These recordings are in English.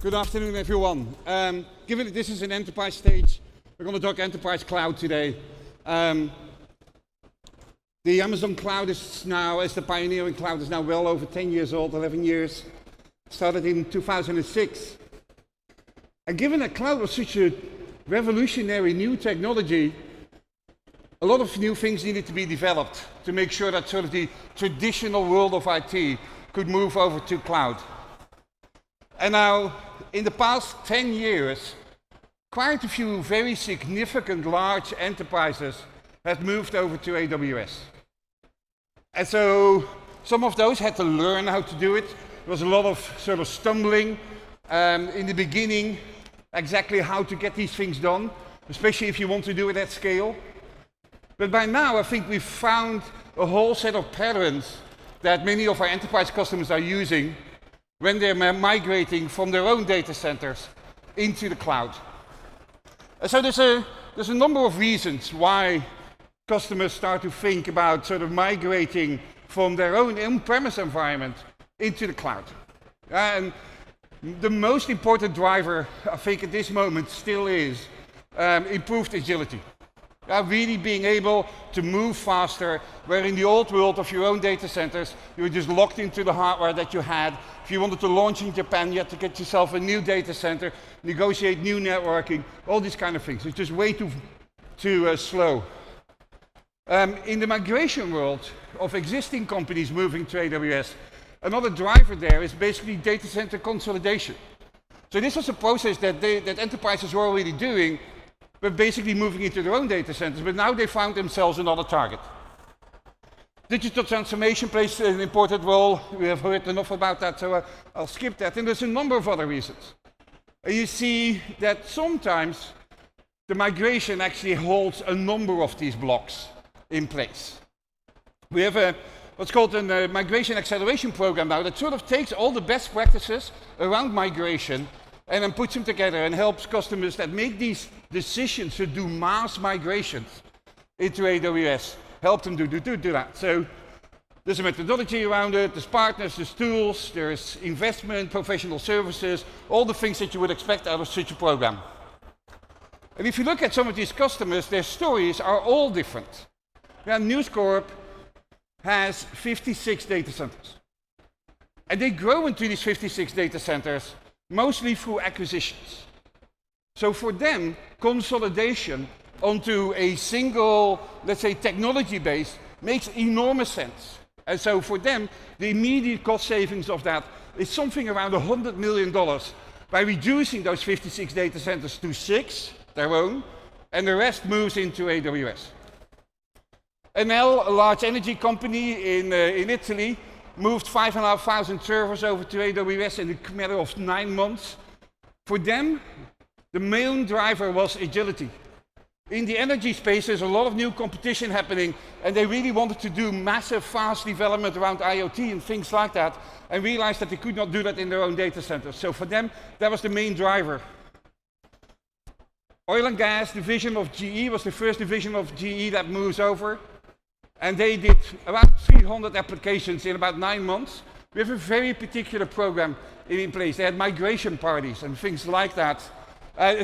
Good afternoon, everyone. Given that this is an enterprise stage, we're going to talk enterprise cloud today. The Amazon cloud is now, as the pioneering cloud, is now well over 10 years old, 11 years. Started in 2006. And given that cloud was such a revolutionary new technology, a lot of new things needed to be developed to make sure that sort of the traditional world of IT could move over to cloud. And now, in the past 10 years, quite a few very significant large enterprises have moved over to AWS. And so some of those had to learn how to do it. There was a lot of sort of stumbling in the beginning, exactly how to get these things done, especially if you want to do it at scale. But by now, I think we've found a whole set of patterns that many of our enterprise customers are using when they're migrating from their own data centers into the cloud. And so there's a number of reasons why customers start to think about sort of migrating from their own on-premise environment into the cloud. And the most important driver, I think, at this moment still is improved agility. Really being able to move faster, where in the old world of your own data centers, you were just locked into the hardware that you had. If you wanted to launch in Japan, you had to get yourself a new data center, negotiate new networking, all these kind of things. It's just way too slow. In the migration world of existing companies moving to AWS, another driver there is basically data center consolidation. So this was a process that enterprises were already doing, but basically moving into their own data centers, but now they found themselves another target. Digital transformation plays an important role. We have heard enough about that, so I'll skip that. And there's a number of other reasons. And you see that sometimes the migration actually holds a number of these blocks in place. We have what's called a migration acceleration program now that sort of takes all the best practices around migration and then puts them together and helps customers that make these decisions to do mass migrations into AWS, help them do that. So there's a methodology around it, there's partners, there's tools, there's investment, professional services, all the things that you would expect out of such a program. And if you look at some of these customers, their stories are all different. News Corp has 56 data centers. And they grow into these 56 data centers mostly through acquisitions. So for them, consolidation onto a single, let's say, technology base makes enormous sense. And so for them, the immediate cost savings of that is something around $100 million by reducing those 56 data centers to 6, their own, and the rest moves into AWS. Enel, a large energy company in Italy, moved 5,500 servers over to AWS in a matter of 9 months. For them, the main driver was agility. In the energy space, there's a lot of new competition happening, and they really wanted to do massive, fast development around IoT and things like that, and realized that they could not do that in their own data centers. So for them, that was the main driver. Oil and gas division of GE was the first division of GE that moves over. And they did about 300 applications in about 9 months. We have a very particular program in place. They had migration parties and things like that.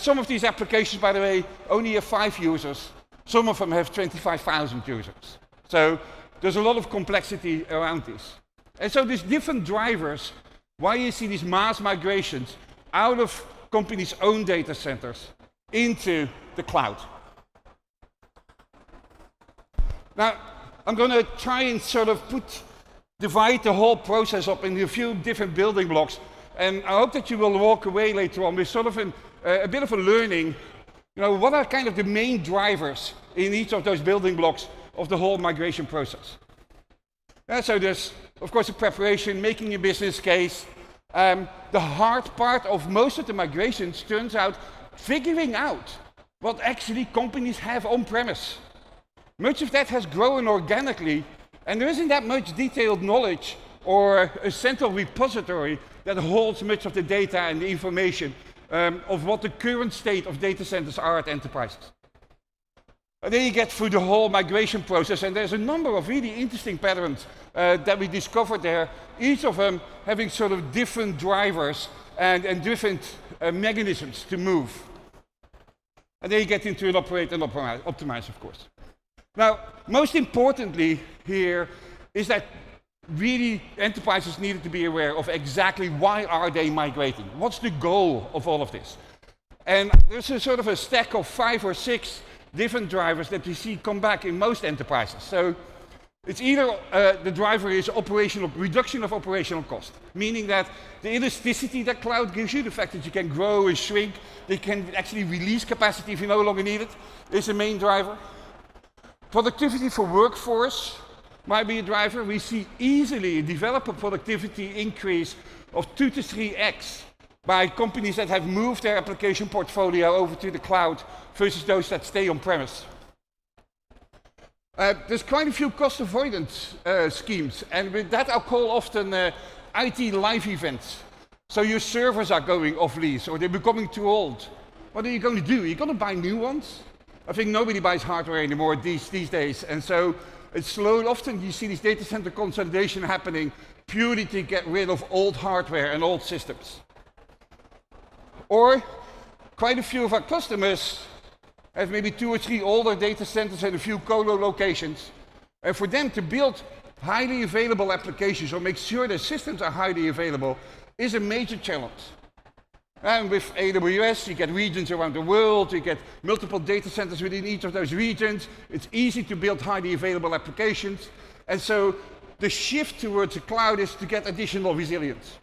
Some of these applications, by the way, only have 5 users. Some of them have 25,000 users. So there's a lot of complexity around this. And so there's different drivers why you see these mass migrations out of companies' own data centers into the cloud. Now, I'm going to try and sort of divide the whole process up into a few different building blocks, and I hope that you will walk away later on with sort of a bit of a learning. What are kind of the main drivers in each of those building blocks of the whole migration process? So there's, of course, the preparation, making a business case. The hard part of most of the migrations turns out figuring out what actually companies have on-premise. Much of that has grown organically, and there isn't that much detailed knowledge or a central repository that holds much of the data and the information of what the current state of data centers are at enterprises. And then you get through the whole migration process, and there's a number of really interesting patterns that we discovered there, each of them having sort of different drivers and different mechanisms to move. And then you get into an operate and optimize, of course. Now, most importantly here is that really enterprises needed to be aware of exactly why are they migrating. What's the goal of all of this? And there's a sort of a stack of 5 or 6 different drivers that we see come back in most enterprises. So it's either the driver is reduction of operational cost, meaning that the elasticity that cloud gives you, the fact that you can grow and shrink, they can actually release capacity if you no longer need it, is the main driver. Productivity for workforce might be a driver. We see easily a developer productivity increase of 2 to 3x by companies that have moved their application portfolio over to the cloud versus those that stay on-premise. There's quite a few cost avoidance schemes, and with that I'll call often IT live events. So your servers are going off lease, or they're becoming too old. What are you going to do? You're going to buy new ones? I think nobody buys hardware anymore these days, and so it's slow. Often you see this data center consolidation happening purely to get rid of old hardware and old systems. Or quite a few of our customers have maybe 2 or 3 older data centers and a few colo locations. And for them to build highly available applications or make sure their systems are highly available is a major challenge. And with AWS, you get regions around the world, you get multiple data centers within each of those regions. It's easy to build highly available applications. And so the shift towards the cloud is to get additional resilience.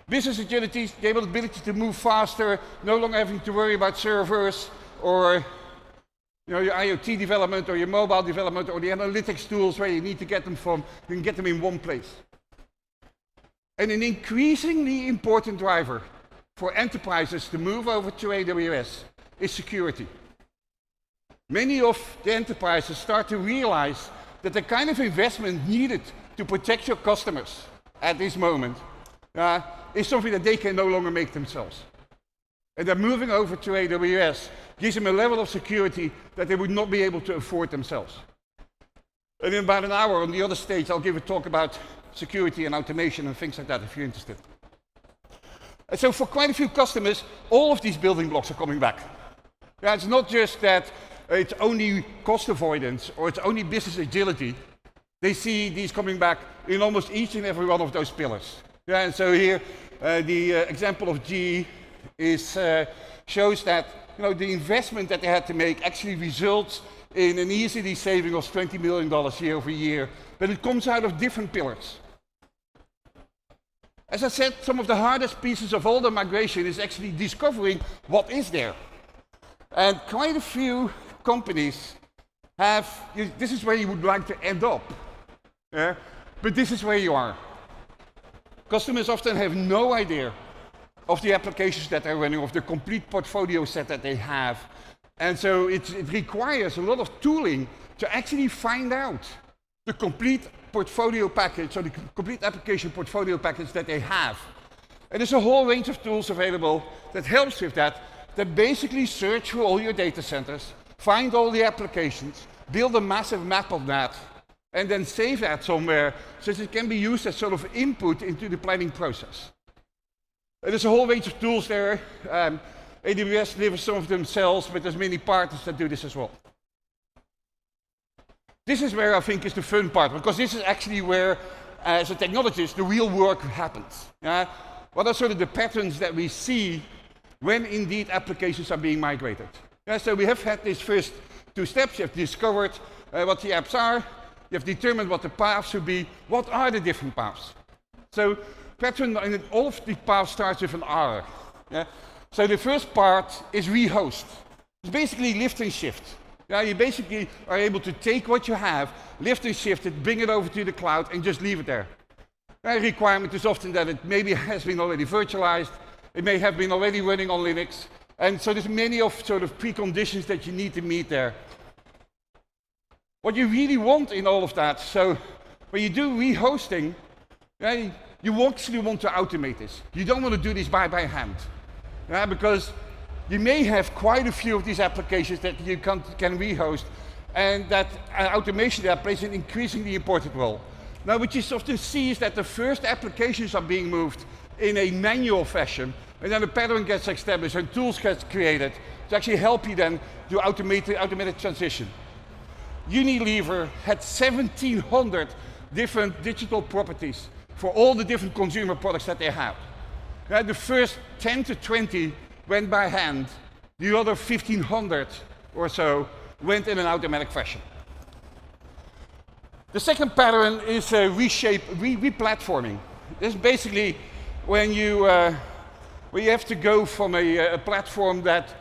Business agility, the ability to move faster, no longer having to worry about servers or your IoT development or your mobile development or the analytics tools where you need to get them from, you can get them in one place. And an increasingly important driver for enterprises to move over to AWS is security. Many of the enterprises start to realize that the kind of investment needed to protect your customers at this moment is something that they can no longer make themselves. And that moving over to AWS gives them a level of security that they would not be able to afford themselves. And in about an hour on the other stage, I'll give a talk about security and automation and things like that if you're interested. And so for quite a few customers, all of these building blocks are coming back. It's not just that it's only cost avoidance or it's only business agility. They see these coming back in almost each and every one of those pillars. And so here, the example of GE shows that the investment that they had to make actually results in an easily saving of $20 million year over year, but it comes out of different pillars. As I said, some of the hardest pieces of all the migration is actually discovering what is there. And quite a few companies have, this is where you would like to end up, but this is where you are. Customers often have no idea of the applications that they're running, of the complete portfolio set that they have. And so it requires a lot of tooling to actually find out the complete portfolio package, or the complete application portfolio package that they have. And there's a whole range of tools available that helps with that basically search through all your data centers, find all the applications, build a massive map of that, and then save that somewhere so that it can be used as sort of input into the planning process. And there's a whole range of tools there. AWS delivers some of themselves, but there's many partners that do this as well. This is where I think is the fun part, because this is actually where, as a technologist, the real work happens. What are sort of the patterns that we see when indeed applications are being migrated? So we have had these first 2 steps. You have discovered what the apps are. You have determined what the paths should be. What are the different paths? So pattern in all of the paths starts with an R. So the first part is rehost. It's basically lift and shift. You basically are able to take what you have, lift and shift it, bring it over to the cloud, and just leave it there. The requirement is often that it maybe has been already virtualized, it may have been already running on Linux, and so there's many of sort of preconditions that you need to meet there. What you really want in all of that, so when you do rehosting, you actually want to automate this. You don't want to do this by hand, because you may have quite a few of these applications that you can rehost, and that automation there plays an increasingly important role. Now, what you often see is that the first applications are being moved in a manual fashion, and then a pattern gets established and tools get created to actually help you then to automate the automated transition. Unilever had 1,700 different digital properties for all the different consumer products that they have. The first 10 to 20 went by hand, the other 1,500 or so went in an automatic fashion. The second pattern is replatforming. This is basically when you have to go from a platform that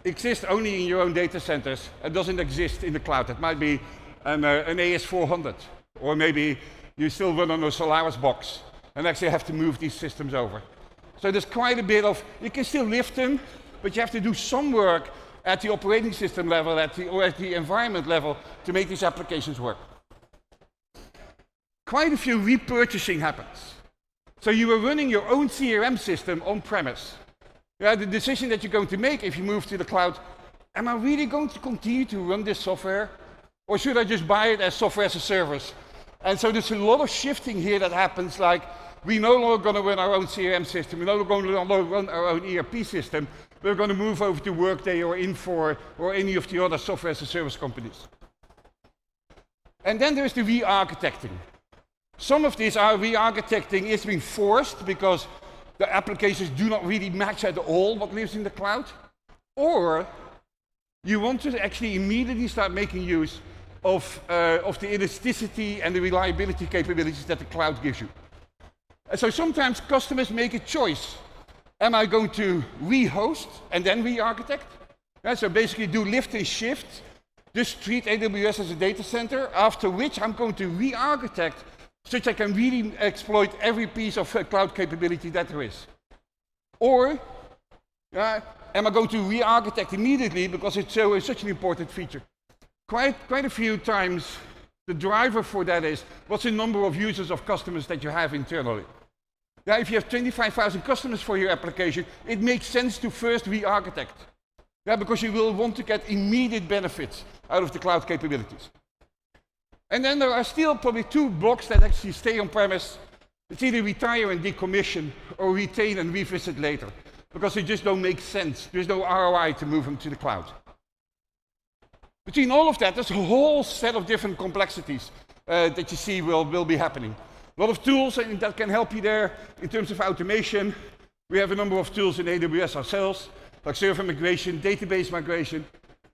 exists only in your own data centers and doesn't exist in the cloud. It might be an AS400, or maybe you still run on a Solaris box and actually have to move these systems over. So there's quite a bit of, you can still lift them, but you have to do some work at the operating system level or at the environment level to make these applications work. Quite a few repurchasing happens. So you were running your own CRM system on-premise. The decision that you're going to make if you move to the cloud, am I really going to continue to run this software? Or should I just buy it as software as a service? And so there's a lot of shifting here that happens, like we're no longer going to run our own CRM system, we're no longer going to run our own ERP system, we're going to move over to Workday or Infor or any of the other software as a service companies. And then there's the re-architecting. Some of these re-architecting is being forced because the applications do not really match at all what lives in the cloud, or you want to actually immediately start making use of the elasticity and the reliability capabilities that the cloud gives you. And so sometimes customers make a choice. Am I going to re-host and then re-architect? So basically do lift and shift, just treat AWS as a data center, after which I'm going to re-architect so that I can really exploit every piece of cloud capability that there is. Or am I going to re-architect immediately because it's such an important feature? Quite a few times the driver for that is what's the number of users of customers that you have internally. If you have 25,000 customers for your application, it makes sense to first re-architect. Because you will want to get immediate benefits out of the cloud capabilities. And then there are still probably two blocks that actually stay on-premise. It's either retire and decommission, or retain and revisit later, because they just don't make sense. There's no ROI to move them to the cloud. Between all of that, there's a whole set of different complexities that you see will be happening. A lot of tools that can help you there in terms of automation. We have a number of tools in AWS ourselves, like server migration, database migration.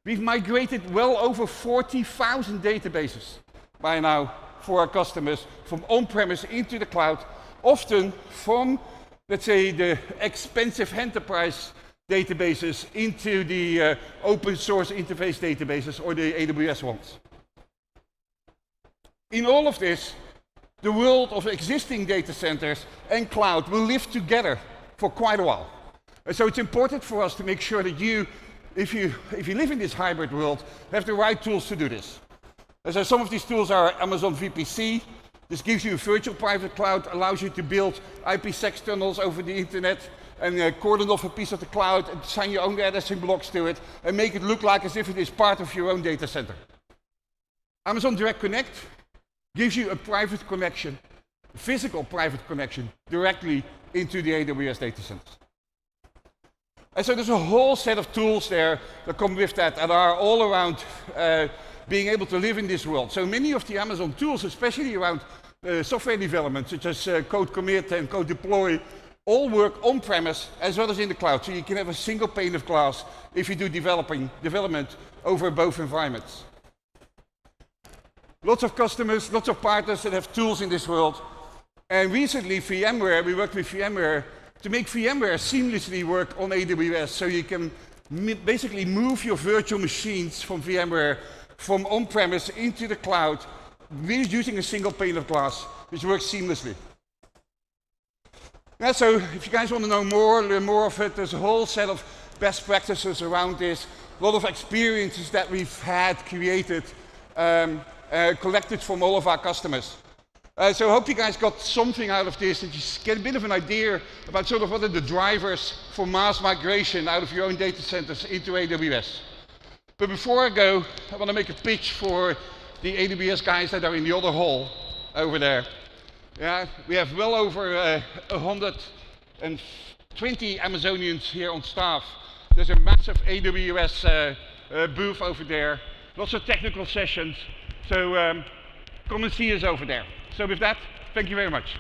We've migrated well over 40,000 databases by now for our customers from on-premise into the cloud, often from, let's say, the expensive enterprise databases into the open source interface databases or the AWS ones. In all of this, the world of existing data centers and cloud will live together for quite a while. And so it's important for us to make sure that you, if you live in this hybrid world, have the right tools to do this. So some of these tools are Amazon VPC. This gives you a virtual private cloud, allows you to build IPsec tunnels over the internet and cordon off a piece of the cloud and assign your own addressing blocks to it and make it look like as if it is part of your own data center. Amazon Direct Connect gives you a private connection, a physical private connection, directly into the AWS data centers. And so there's a whole set of tools there that come with that and are all around being able to live in this world. So many of the Amazon tools, especially around software development, such as code commit and code deploy, all work on-premise as well as in the cloud. So you can have a single pane of glass if you do development over both environments. Lots of customers, lots of partners that have tools in this world. And recently, VMware, we worked with VMware to make VMware seamlessly work on AWS, so you can basically move your virtual machines from VMware from on-premise into the cloud, really using a single pane of glass, which works seamlessly. So if you guys want to know more, learn more of it, there's a whole set of best practices around this, a lot of experiences that we've had created, collected from all of our customers. So I hope you guys got something out of this, and you get a bit of an idea about sort of what are the drivers for mass migration out of your own data centers into AWS. But before I go, I want to make a pitch for the AWS guys that are in the other hall over there. Yeah, we have well over 120 Amazonians here on staff. There's a massive AWS booth over there, lots of technical sessions. So come and see us over there. So with that, thank you very much.